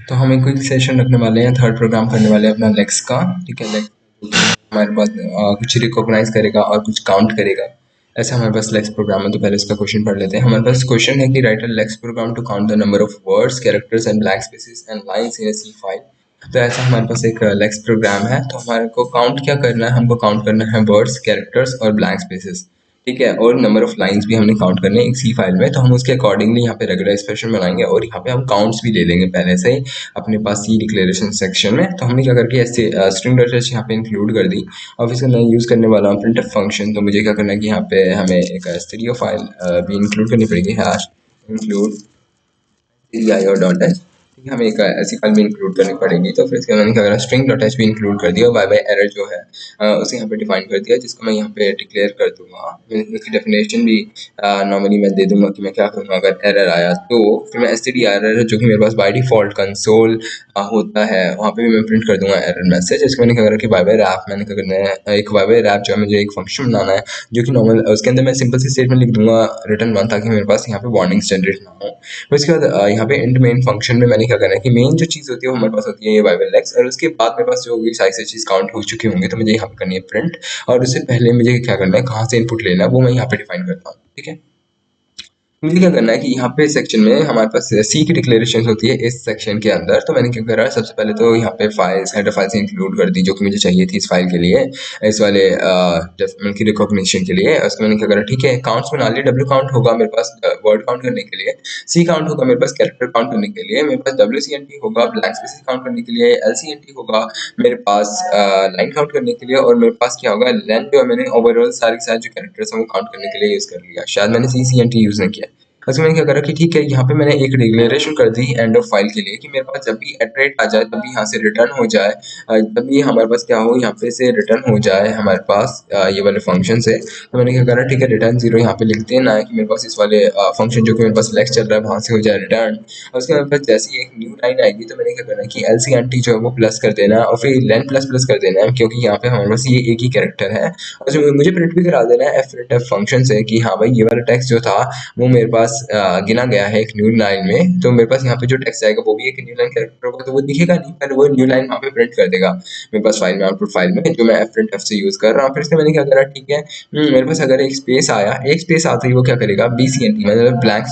तो हम एक क्विक सेशन रखने वाले हैं, थर्ड प्रोग्राम करने वाले हैं अपना लेक्स का। ठीक है, लेक्स हमारे पास कुछ रिकॉग्नाइज करेगा और कुछ काउंट करेगा। ऐसा हमारे पास लेक्स प्रोग्राम है। तो पहले इसका क्वेश्चन पढ़ लेते हैं। हमारे पास क्वेश्चन है कि write a lex program to count the number of words, characters and blank spaces and lines in a C file. तो ऐसा हमारे पास एक लेक्स प्रोग्राम है। तो हमारे को काउंट क्या करना है, हमको काउंट करना है वर्ड्स, कैरेक्टर्स और ब्लैंक स्पेसेस। ठीक है, और नंबर ऑफ लाइंस भी हमने काउंट करने हैं एक सी फाइल में। तो हम उसके अकॉर्डिंगली यहाँ पे रेगुलर एक्सप्रेशन बनाएंगे और यहाँ पे हम काउंट्स भी ले लेंगे पहले से ही अपने पास सी डिक्लेरेशन सेक्शन में। तो हमने क्या करके ऐसे स्ट्रिंग डॉट यहाँ पे इंक्लूड कर दी। अब इसका मैं यूज़ करने वाला हूँ प्रिंटफ फंक्शन। तो मुझे क्या करना है कि यहाँ पे हमें एक स्टीरियो फाइल भी इंक्लूड करनी पड़ेगी, हैश इंक्लूड stdio.h। ठीक है, हमें एक ऐसी फाइल भी इंक्लूड करनी पड़ेगी। तो फिर इसके मैंने क्या करा, स्ट्रिंग डॉट एच भी इंक्लूड कर दिया। बाय बाय एरर जो है उसे यहाँ पे डिफाइन कर दिया, जिसको मैं यहाँ पे डिक्लेयर कर दूंगा। इसकी डेफिनेशन भी नॉर्मली मैं दे दूंगा कि मैं क्या करूँगा अगर एरर आया तो। फिर मैं stdio जो कि मेरे पास बाय डिफॉल्ट कंसोल होता है, वहाँ पे भी मैं प्रिंट कर दूंगा एरर मैसेज। इसको मैंने क्या करा कि बाय बाय रैप मैंने क्या करना है, एक बाय बाय रैप जो है मुझे एक फंक्शन बनाना है जो कि नॉर्मल, उसके अंदर मैं सिंपल सी स्टेटमेंट लिख दूंगा रिटर्न वन, ताकि मेरे पास यहाँ पे वार्निंग्स जनरेट ना हो। फिर उसके बाद यहाँ पे इंट मेन फंक्शन में मैंने क्या करना है कि मेन जो चीज़ होती है वो हमारे पास होती है ये बाइबल लेक्स, और उसके बाद मेरे पास जो होगी सारी से चीज़ काउंट हो चुकी होंगी तो मुझे यहाँ पे करनी है प्रिंट। और उससे पहले मुझे क्या करना है, कहाँ से इनपुट लेना है वो मैं यहाँ पे डिफाइन करता हूँ। ठीक है, मुझे क्या करना है कि यहाँ पे सेक्शन में हमारे पास सी की डिक्लेरेशन होती है इस सेक्शन के अंदर। तो मैंने क्या करा, सबसे पहले तो यहाँ पे फाइल्स, हेडर फाइल्स इंक्लूड कर दी जो कि मुझे चाहिए थी इस फाइल के लिए, इस वाले डेफिनेट की रिकॉग्निशन के लिए। उसको मैंने क्या करा, ठीक है, काउंट्स बना लिए। डब्ल्यू काउंट होगा मेरे पास वर्ड काउंट करने के लिए, सी काउंट होगा मेरे पास कैरेक्टर काउंट करने के लिए, मेरे पास WCNT होगा ब्लैंक स्पेसेस काउंट करने के लिए, LCNT होगा मेरे पास लाइन काउंट करने के लिए, और मेरे पास क्या होगा लेंथ जो है मैंने ओवरऑल सारे जो कैरेक्टर्स हैं वो काउंट करने के लिए यूज़ कर लिया। शायद मैंने CCNT यूज़ नहीं किया। उसमें मैंने क्या करा कि ठीक है, यहाँ पे मैंने एक डिक्लेरेशन कर दी एंड ऑफ फाइल के लिए कि मेरे पास जब भी एटरेट आ जाए, जब भी यहाँ से रिटर्न हो जाए, जब भी हमारे पास क्या हो, यहाँ पे से रिटर्न हो जाए हमारे पास ये वाले फंक्शन से। तो मैंने क्या करा, ठीक है, रिटर्न 0 यहाँ पे लिखते हैं ना, कि मेरे पास इस वाले फंक्शन जो कि मेरे पास लेक्स चल रहा है वहाँ से हो जाए रिटर्न। और उसके मेरे पास जैसे ही एक न्यू लाइन आएगी तो मैंने क्या करना है कि LCNT जो है वो प्लस कर देना है, और फिर लेन प्लस प्लस कर देना है, क्योंकि यहाँ पे हमारे पास ये एक ही कैरेक्टर है। और मुझे प्रिंट भी करा देना है fprintf फंक्शन से कि हाँ भाई, ये वाला टेक्स्ट जो था वो मेरे पास गिना गया है एक न्यू लाइन में। तो मेरे पास यहाँ पे जो टेक्स्ट आएगा वो भी एक न्यू लाइन कैरेक्टर होगा, तो वो दिखेगा नहीं, पर वो न्यू लाइन वहाँ पे प्रिंट कर देगा मेरे पास फाइल में, आउटपुट फाइल में, जो मैं fprintf से यूज कर रहा हूँ। फिर इसमें मैंने क्या करा, ठीक है, मेरे पास अगर एक स्पेस आया, एक स्पेस आते ही वो क्या करेगा, BCNT मतलब ब्लैंक,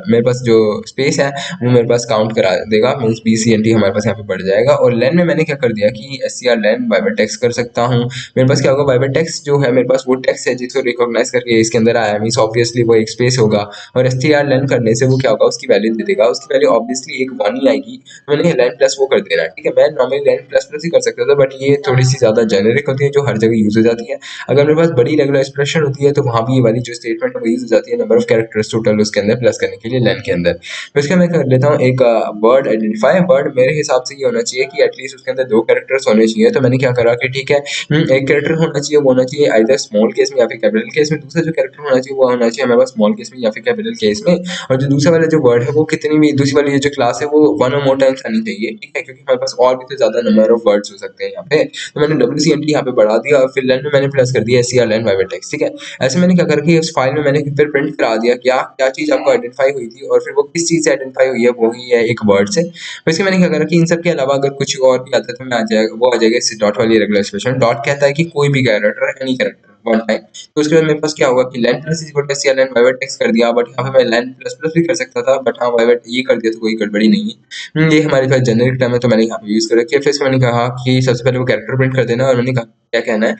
मेरे पास जो स्पेस है वो मेरे पास काउंट करा देगा, मीन्स BCNT हमारे पास यहाँ पे बढ़ जाएगा। और लेन में मैंने क्या कर दिया कि SCR लेन बाइबर टेक्स्ट कर सकता हूँ। मेरे पास क्या होगा, बाइबर टेक्स्ट जो है मेरे पास वो टेक्स्ट है जिसको रिकॉग्नाइज करके इसके अंदर आया, मीन्स ऑब्वियसली वो एक स्पेस होगा। और str len करने से वो क्या होगा, उसकी वैल्यू दे देगा, उसकी वैल्यू ऑब्वियसली एक 1 ही आएगी। तो मैंने len प्लस वो कर देना है। ठीक है, मैं नॉर्मली len प्लस प्लस ही कर सकता था, बट ये थोड़ी सी ज्यादा जेनेरिक होती है जो हर जगह यूज हो जाती है। अगर मेरे पास बड़ी रेगुलर एक्सप्रेशन होती है तो वहां भी ये वाली जो स्टेटमेंट है वो यूज हो जाती है, नंबर ऑफ कैरेक्टर्स टोटल उसके अंदर प्लस करने के लिए len के अंदर। तो इसका मैं कर लेता हूँ एक वर्ड आइडेंटिफाई। वर्ड मेरे हिसाब से ये होना चाहिए कि एटलीस्ट उसके अंदर 2 कैरेक्टर्स होने चाहिए। तो मैंने क्या करा कि ठीक है, एक कैरेक्टर होना चाहिए, वो होना चाहिए आइदर स्मॉल केस में या फिर कैपिटल केस में। दूसरा जो कैरेक्टर होना चाहिए वो होना चाहिए हमारे पास स्मॉल केस में या फिर कैपिटल केस में। और जो दूसरा वाला जो वर्ड है वो कितनी भी, दूसरी वाली जो क्लास है वो 1 और मोर टाइम्स आनी चाहिए। ठीक है, क्योंकि हमारे पास और भी तो ज्यादा नंबर ऑफ वर्ड्स हो सकते हैं यहाँ पे। तो मैंने WCNT यहाँ पे बढ़ा दिया और फिर लेन में मैंने प्लस कर दिया SCR लेन बाइबर टेक्स्ट। ठीक है, ऐसे मैंने क्या करके उस फाइल में मैंने फिर प्रिंट करा दिया क्या क्या चीज आपको आइडेंटिफाई हुई थी, और फिर वो किस चीज से आइडेंटिफाई हुई है, वो ही है एक वर्ड से। वैसे मैंने क्या करा कि इन सब के अलावा अगर कुछ और भी आता है तो मैं आ जाएगा, वो आ जाएगा इस डॉट वाली रेगुलर एक्सप्रेशन। डॉट कहता है कि कोई भी character, any character one time. तो उसके बाद मेरे पास क्या होगा कि len plus is equal to SCR len बाइबर टेक्स्ट कर दिया, बट यहाँ पे मैं लेन प्लस प्लस भी कर सकता था, बट हाँ बाइबर ये कर दिया तो कोई गड़बड़ी नहीं है। ये हमारे पास जेनरिक टर्म है तो मैंने यहाँ पे यूज कर रखी है। फिर मैंने कहा कि सबसे पहले वो कैरेक्टर प्रिंट कर देना, और मैंने कहा क्या कहना है,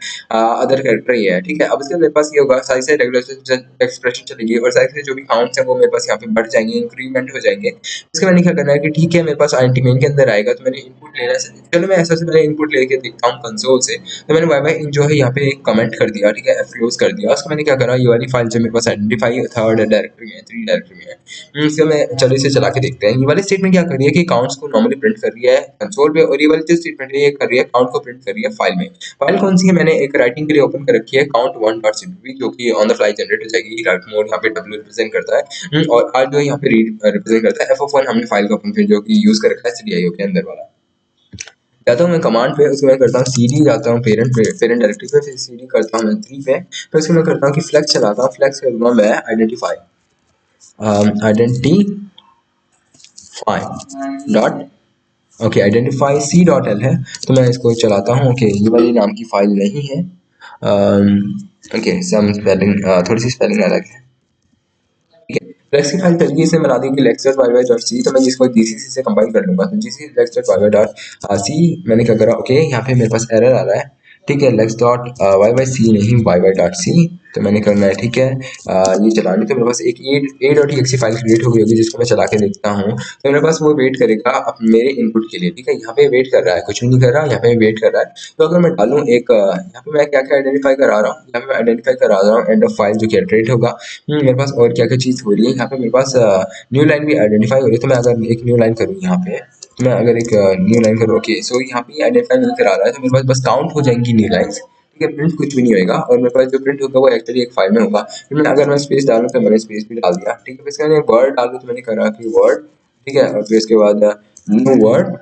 अदर कैरेक्टर ही है। ठीक है, अब इसके मेरे पास ये होगा साइज से रेगुलर एक्सप्रेशन चलेगी, और साइज से जो भी काउंट्स है वो मेरे पास यहाँ पे बढ़ जाएंगे, इंक्रीमेंट हो जाएंगे। इसके मैंने क्या करना है कि ठीक है, मेरे पास आइडेंटिटी के अंदर आएगा तो मैंने इनपुट लेना है। चलो मैं ऐसा से पहले इनपुट लेके देखता हूँ कंसोल से। तो मैंने वाई वाई जो है यहाँ पे एक कमेंट कर दिया, ठीक है, क्लोज कर दिया। उसको मैंने क्या करा, ये वाली फाइल जो मेरे पास आइडेंटिफाई थर्ड डायरेक्टरी में है, 3 डायरेक्टरी में है, इसको मैं चलो इसे चला के देखते हैं। ये वाली स्टेटमेंट क्या कर रही है कि काउंट्स को नॉर्मली प्रिंट कर रही है कंसोल पे, और ये वाली जो स्टेटमेंट है ये कर रही है काउंट को प्रिंट कर रही है फाइल में। फाइल कौन सी है, मैंने एक राइटिंग के लिए ओपन कर रखी है count1.cpp, जो कि ऑन द फ्लाई जनरेट हो जाएगी। राइट मोड यहाँ पे W रिप्रेजेंट करता है, और R जो यहाँ पे रीड रिप्रेजेंट करता है। F हमने फाइल का फंक्शन जो कि यूज कर रखा है stdio के अंदर वाला। जाता हूँ मैं कमांड पे, उसको मैं करता हूँ cd, जाता हूँ पेरेंट पे, पेरेंट डायरेक्टरी पे, फिर cd करता हूँ मैं 3 पे, फिर उसको मैं करता हूँ कि फ्लेक्स चलाता हूँ। फ्लेक्स करूँगा मैं identify dot okay, identify C dot L है, तो मैं इसको चलाता हूँ। ओके, ये वाली नाम की फाइल नहीं है। ओके, सम स्पेलिंग, थोड़ी सी स्पेलिंग अलग है। ठीक है, लेक्स की फाइल तरीके से बना दी कि lex dot Y Y dot C, तो मैं जिसको जीसीसी से कंपाइल कर लूंगा, तो GCC lex dot Y Y dot C मैंने क्या करा। ओके, यहाँ पे मेरे पास एरर आ रहा है। ठीक है, lex dot Y Y C नहीं, वाई वाई डॉट सी, तो मैंने करना है। ठीक है, ये चलानी, तो मेरे पास एक A dot exe file create हो गई होगी, जिसको मैं चला के देखता हूँ। तो मेरे पास वो वेट करेगा अब मेरे इनपुट के लिए। ठीक है, यहाँ पे वेट कर रहा है, कुछ भी नहीं कर रहा, यहाँ पे वेट कर रहा है। तो अगर मैं डालूँ एक, यहाँ पे मैं क्या क्या आइडेंटिफाई करा रहा हूँ, यहाँ पे मैं आइडेंटिफाई करा रहा हूँ एंड ऑफ फाइल जो कि एटरेट होगा। मेरे पास और क्या क्या चीज़ हो रही है यहाँ पे, मेरे पास न्यू लाइन भी आइडेंटिफाई हो रही है। तो मैं अगर एक न्यू लाइन करूँ यहाँ पे, तो मैं अगर एक न्यू लाइन करूँ, ओके, सो यहाँ पे आइडेंटिफाई नहीं करा रहा है, तो मेरे पास बस काउंट हो जाएंगी न्यू लाइन्स। ठीक है, प्रिंट कुछ भी नहीं होगा, और मेरे पास जो प्रिंट होगा वो एक्चुअली एक फाइल में होगा। फिर मैं अगर मैं स्पेस डालूँ, तो मैंने स्पेस भी डाल दिया। ठीक है, फिर इसके मैंने वर्ड डालू, तो मैंने करा कि वर्ड। ठीक है, और फिर इसके बाद न्यू वर्ड।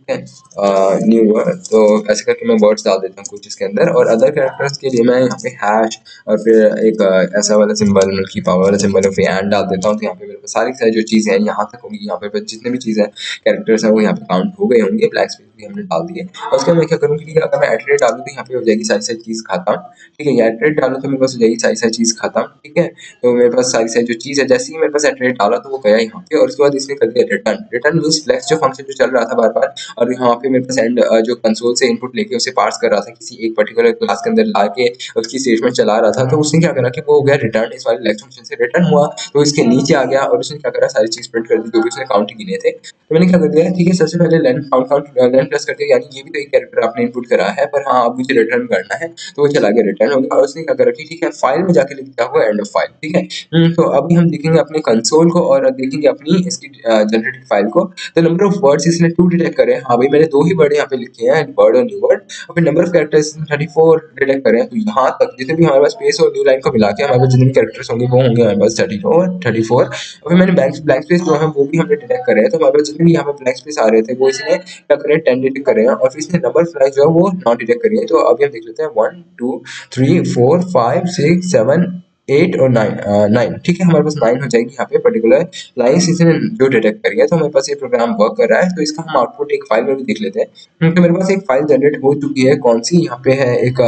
न्यू वर्ड, तो ऐसे करके मैं वर्ड्स डाल देता हूँ कुछ इसके अंदर, और अदर कैरेक्टर्स के लिए मैं यहाँ पे हैश और फिर एक ऐसा वाला सिंबल, मतलब की पावर वाला सिंबल, फिर एंड डाल देता हूँ। तो यहाँ पे मेरे पास सारी सारी जो चीज़ें हैं यहाँ तक होंगी, यहाँ पे जितने भी चीज़ें कैरेक्टर्स हैं वो यहाँ पे काउंट हो गए होंगे। ब्लैक स्पेस भी हमने डाल दिए, और उसके बाद मैं क्या करूँगी कि अगर मैं एटरेट डालूँ, तो यहाँ पे हो जाएगी सारी सारी चीज़ खत्म। ठीक है, एटरेट डालूँ तो मेरे पास हो जाएगी सारी सारी चीज़ खत्म। ठीक है, तो मेरे पास सारी सारी जो चीज़ है, जैसे ही मेरे पास एटरेट डाला तो वो गया यहाँ पे, और उसके बाद इसने कर दिया रिटर्न। रिटर्न मीन्स फ्लेक्स जो फंक्शन जो चल रहा था बार बार, और यहाँ पे मेरे पास एंड जो कंसोल से इनपुट लेके उसे पार्स कर रहा था किसी एक पर्टिकुलर क्लास के अंदर ला के उसकी स्टेटमेंट चला रहा था, तो उसने क्या करा कि वो हो गया रिटर्न, इस वाले लेक्स फंक्शन से रिटर्न हुआ, तो इसके नीचे आ गया, और उसने क्या करा, सारी चीज प्रिंट कर दी जो भी उसने काउंट गिने थे। तो मैंने क्या कर दिया, ठीक है, सबसे पहले लेन काउंट काउंट लेन प्लस कर दिया, यानी ये भी तो एक कैरेक्टर आपने इनपुट करा है, पर हाँ अब मुझे रिटर्न करना है, तो वो चला गया, रिटर्न हो गया। और उसने क्या करा कि ठीक है, फाइल में जाके लिख दिया हुआ एंड ऑफ फाइल। ठीक है, तो अभी हम देखेंगे अपने कंसोल को, और देखेंगे अपनी इसकी जनरेटेड फाइल को। तो नंबर ऑफ वर्ड्स इसने 2 डिटेक्ट करे। हाँ भाई, मैंने 2 ही वर्ड यहाँ पे लिखे हैं, वर्ड और न्यू वर्ड। और फिर नंबर ऑफ कैरेक्टर्स 34 डिटेक्ट करे हैं। तो यहाँ तक जितने भी हमारे पास स्पेस और न्यू लाइन को मिला के हमारे पास जितने भी कैरेक्टर्स होंगे वो होंगे हमारे पास 34। और फिर मैंने ब्लैंक स्पेस जो है वो भी हमने डिटेक्ट करे हैं। तो हमारे पास जितने भी यहाँ पे ब्लैंक स्पेस आ रहे थे वो इसने क्या करे, 10 डिटेक्ट करे हैं, और फिर इसने नंबर फ्लैग जो है वो नॉट डिटेक्ट करी है। तो अभी हम देख लेते हैं 1 2 3 4 5 6 7 8 और 9। ठीक है, हमारे पास 9 हो जाएगी यहाँ पे पर्टिकुलर लाइन्स इसने जो डिटेक्ट करी है। तो हमारे पास ये प्रोग्राम वर्क कर रहा है। तो इसका हम आउटपुट एक फाइल में भी देख लेते हैं। तो मेरे पास एक फाइल जनरेट हो चुकी है, कौन सी, यहाँ पे है एक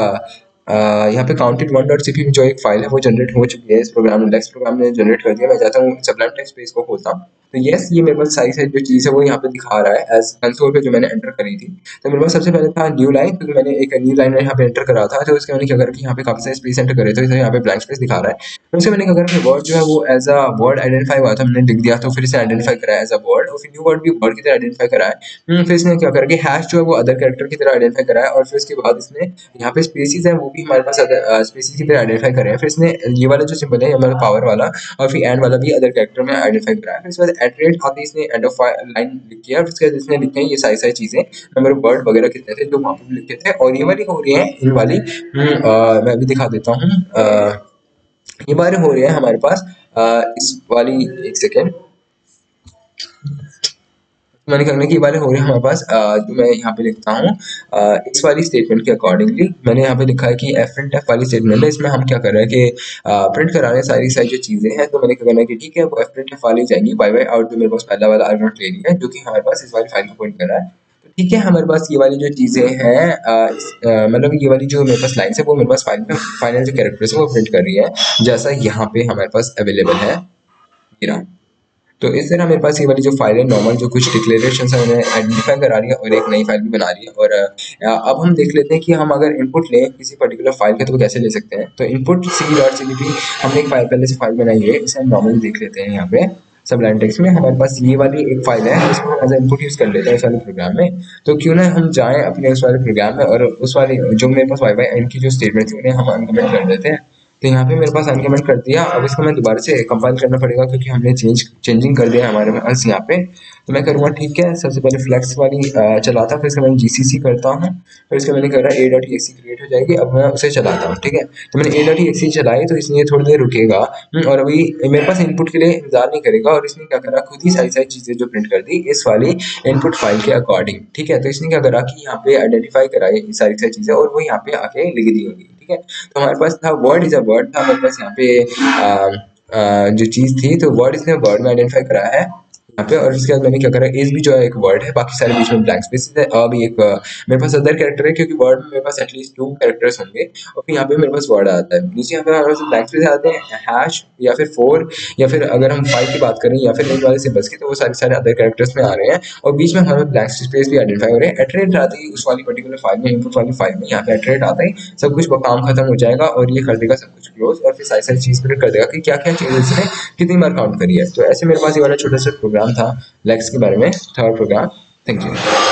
यहाँ पे काउंटेड वन डॉट सीपी जो एक फाइल है वो जनरेट हो चुकी है। इस प्रोग्राम ने, लेक्स प्रोग्राम ने जनरेट कर दिया। मैं चाहता हूँ सबलाइम टेक्स्ट पे इसको खोलता हूँ। तो यस, ये मेरे पास सारी सारी जो चीज़ है वो यहाँ पे दिखा रहा है एज कंसोल पे जो मैंने एंटर करी थी। तो मेरे पास सबसे पहले था न्यू लाइन, क्योंकि मैंने एक न्यू लाइन यहाँ पे एंटर करा था। तो उसके मैंने क्या करा कि यहाँ पे काफी सारे स्पेस एंटर करे, तो इसे यहाँ पे ब्लैंक स्पेस दिखा रहा है। फिर उससे मैंने क्या करा कि वर्ड जो है वो एज अ वर्ड आइडेंटिफाई हुआ था, मैंने लिख दिया, तो फिर इसे आइडेंटिफाई करा एज अ वर्ड, और फिर न्यू वर्ड भी वर्ड की तरह आइडेंटिफाई करा है। फिर इसने क्या करा कि हैश जो है वो अदर कैरेक्टर की तरह आइडेंटिफाई करा है, और फिर उसके बाद इसने यहाँ पे स्पेसिस है वो भी हमारे पास अदर स्पेसिस की तरह आइडेंटिफाई करे हैं। फिर इसने ये वाला जो सिंबल है हमारा पावर वाला, और फिर एंड वाला भी अदर कैरेक्टर में आइडेंटिफाई करा है। फिर उसके बाद एट आते इसने एंड ऑफ लाइन लिख किया, फिर उसके बाद इसने लिखे हैं ये सारी सारी चीजें, नंबर ऑफ वर्ड वगैरह कितने थे जो वहाँ पे लिखे थे। और ये वाली हो रही है, इन वाली मैं अभी दिखा देता हूँ। ये बारे हो रही है हमारे पास इस वाली, एक सेकेंड, मैंने करने की बारे हो रही है हमारे पास जो मैं यहाँ पे लिखता हूँ इस वाली स्टेटमेंट के अकॉर्डिंगली। मैंने यहाँ पे लिखा है कि एफ प्रिंट एफ वाली स्टेटमेंट है, इसमें हम क्या कर रहे हैं कि प्रिंट करा रहे हैं सारी सारी जो चीज़ें हैं। तो मैंने क्या करना है कि ठीक है, वो एफ प्रिंट एफ वाली जाएंगी, बाय बाय आउट जो मेरे पास पहला वाला आर्गुमेंट ले लिया है, जो कि हमारे पास इस वाली फाइल को पॉइंट कर रहा है। तो ठीक है, हमारे पास ये वाली जो चीज़ें हैं मतलब ये वाली जो मेरे पास लाइन है वो मेरे पास फाइल में फाइनल जो कैरेक्टर्स है वो प्रिंट कर रही है, जैसा यहाँ पे हमारे पास अवेलेबल है। ये रहा। तो इस तरह मेरे पास ये वाली जो फाइल है नॉर्मल जो कुछ डिक्लेरेशन है उन्हें आइडेंटिफाई करा रही है, और एक नई फाइल भी बना रही है। और अब हम देख लेते हैं कि हम अगर इनपुट लें किसी पर्टिकुलर फाइल का तो कैसे ले सकते हैं। तो इनपुट सी.cpp हमने एक फाइल पहले से फाइल बनाई है, इसे हम नॉर्मली देख लेते हैं। यहाँ पे सबलाइन टेक्स्ट में हमारे पास ये वाली एक फाइल है, इसको हम एज इनपुट यूज कर लेते हैं इस वाले प्रोग्राम में। तो क्यों ना हम जाएं अपने उस वाले प्रोग्राम में, और उस वाली जो मेरे पास वाई वाई एंड की जो स्टेटमेंट थी उन्हें हम अनकमेंट कर देते हैं। तो यहाँ पे मेरे पास अनकमेंट कर दिया। अब इसको मैं दोबारा से कंपाइल करना पड़ेगा, क्योंकि हमने चेंजिंग कर दिया है हमारे पास यहाँ पे। तो मैं करूँगा, ठीक है, सबसे पहले फ्लेक्स वाली चलाता, फिर इसका मैं जीसीसी करता हूँ, फिर इसका मैंने करा ए डॉट एक्सी क्रिएट हो जाएगी। अब मैं उसे चलाता हूँ। ठीक है, तो मैंने ए डॉट एक्सी चलाई, तो इसने थोड़ी देर रुकेगा, और अभी मेरे पास इनपुट के लिए इंतजार नहीं करेगा, और इसने क्या करा, खुद ही सारी सारी चीज़ें जो प्रिंट कर दी इस वाली इनपुट फाइल के अकॉर्डिंग। ठीक है, तो इसने क्या करा कि यहाँ पे आइडेंटिफाई कराई सारी सारी चीज़ें, और वो यहाँ पे आके लिख दी होगी। ठीक है, तो हमारे पास था वर्ड इज अ वर्ड, था हमारे पास यहाँ पे जो चीज़ थी, तो वर्ड इसने वर्ड में आइडेंटिफाई करा है। यहाँ पे। और उसके बाद मैंने क्या करा, इज भी जो है एक वर्ड है, बाकी सारे बीच में ब्लैंक स्पेसेस है। अभी एक मेरे पास अदर कैरेक्टर है, क्योंकि वर्ड में मेरे पास एटलीस्ट 2 कैरेक्टर्स होंगे, और फिर यहाँ पे मेरे पास वर्ड आता है। नीचे यहाँ पे हमारे पास ब्लैंक स्पेस आते हैं, हैश या फिर 4, या फिर अगर हम 5 की बात करें या फिर एक वाले सिंबल्स की, तो वो सारे सारे अदर कैरेक्टर्स में आ रहे हैं। और बीच में हमारे ब्लैंक स्पेस भी आइडेंटिफाई हो रहे हैं। एट आते ही उस वाली पर्टिकुलर फाइल में, इनपुट वाली फाइल में, यहाँ पे एट आता ही सब कुछ काम खत्म हो जाएगा, और ये कर देगा सब कुछ क्लोज, और फिर सारी सारी चीज़ प्रिंट कर देगा कि क्या क्या चीज़ इसने कितनी बार काउंट करी है। तो ऐसे मेरे पास ये वाला छोटा सा प्रोग्राम था लेक्स के बारे में, थर्ड प्रोग्राम। Thank you.